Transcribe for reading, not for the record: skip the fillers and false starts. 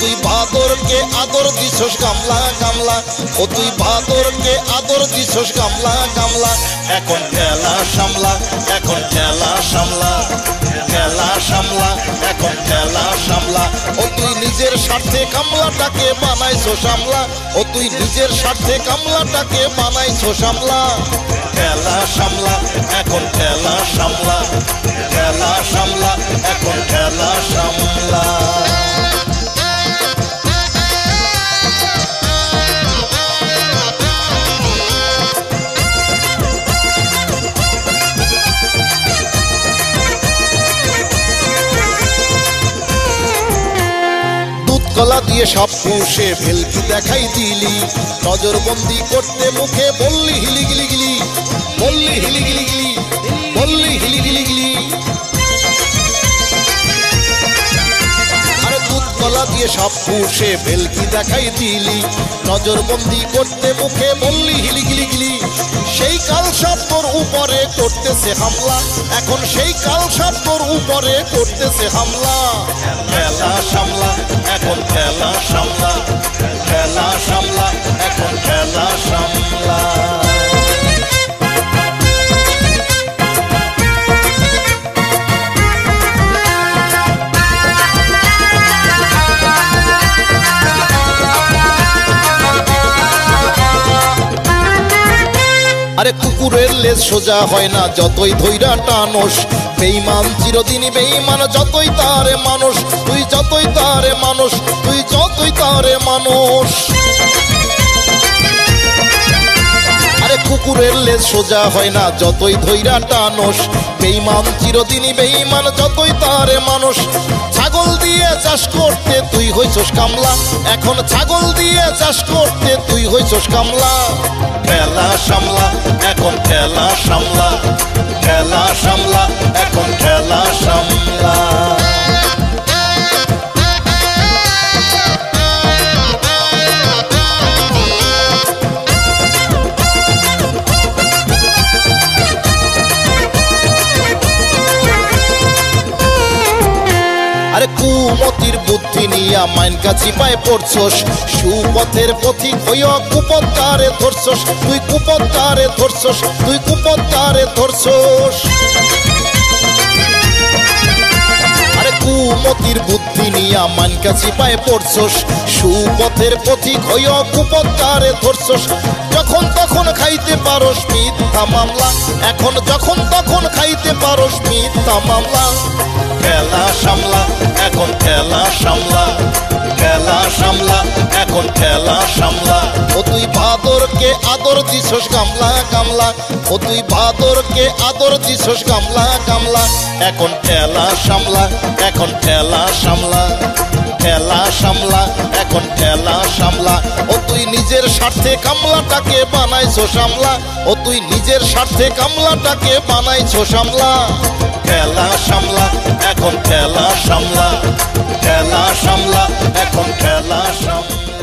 তুই বাদরকে আদর দিছস গামলা গামলা, ও তুই বাদরকে আদর দিছস গামলা গামলা। এখন ঠেলা সামলা, এখন ঠেলা সামলা, ঠেলা সামলা, এখন ঠেলা সামলা। ও তুই নিজের স্বার্থে কামলাটাকে বানাইছো সামলা, ও তুই নিজের স্বার্থে কামলাটাকে বানাইছো সামলা। ঠেলা সামলা, এখন ঠেলা সামলা, ঠেলা সামলা, এখন ঠেলা সামলা। কলা দিয়ে সব পুষে ভেলকি দেখাই দিলি, নজরবন্দি করতে মুখে বললি হিলি গিলি গিলি, বললি হিলি গিলি গিলি, বললি হিলি গিলি গিলি। আরে দুধ কলা দিয়ে সব পুষে ভেলকি দেখাই দিলি, নজরবন্দি করতে মুখে বললি হিলি গিলি গিলি। সেই কাল সব তোর উপরে করতেছে হামলা, এখন সেই কাল সব তোর উপরে করতেছে হামলা। ঠেলা সামলা, এখন ঠেলা সামলা, ঠেলা সামলা, এখন ঠেলা সামলা। আরে কুকুরের লেজ সোজা হয় না যতই ধইরা টানোস, বেঈমান চিরদিনই বেঈমান যতই তারে মানুষ, তুই যতই তারে মানুষ, তুই যতই তারে মানুষ। আরে কুকুরের লেজ সোজা হয় না যতই ধইরা টানোস, বেঈমান চিরদিনই বেঈমান যতই তারে মানুষ। ছাগল দিয়ে চাষ করতে তুই হইছস কামলা, এখন ছাগল দিয়ে চাষ করতে তুই হইছস কামলা। ঠেলা সামলা, এখন ঠেলা সামলা, ঠেলা সামলা, এখন ঠেলা সামলা। আরে কুমতির বুদ্ধি নিয়া মাইন কাছি পায় পড়ছস, সুপথের পথিক হইয়া কুপত্তারে ধরছস, তুই কুপত্তারে ধরছস, তুই কুপত্তারে ধরছস। আরে কুমতির বুদ্ধি নিয়া মাইন কাছি পায় পড়ছস, সুপথের পথিক হইয়া কুপত্তারে ধরছস। যখন তখন খাইতে পারস মিথ্যা মামলা, এখন যখন তখন খাইতে পারস মিথ্যা মামলা। ঠেলা সামলা, এখন ঠেলা সামলা, ঠেলা সামলা, এখন ঠেলা সামলা। ও তুই বাদরকে আদর দিছস গামলা গামলা, ও তুই বাদরকে আদর দিছস গামলা গামলা। এখন ঠেলা সামলা, এখন ঠেলা সামলা, ঠেলা সামলা, এখন ঠেলা সামলা। ও তুই নিজের স্বার্থে কামলাটাকে বানাইছো সামলা, ও তুই নিজের স্বার্থে কামলাটাকে বানাইছো সামলা। ঠেলা সামলা, এখন ঠেলা সামলা, ঠেলা সামলা, এখন ঠেলা সামলা।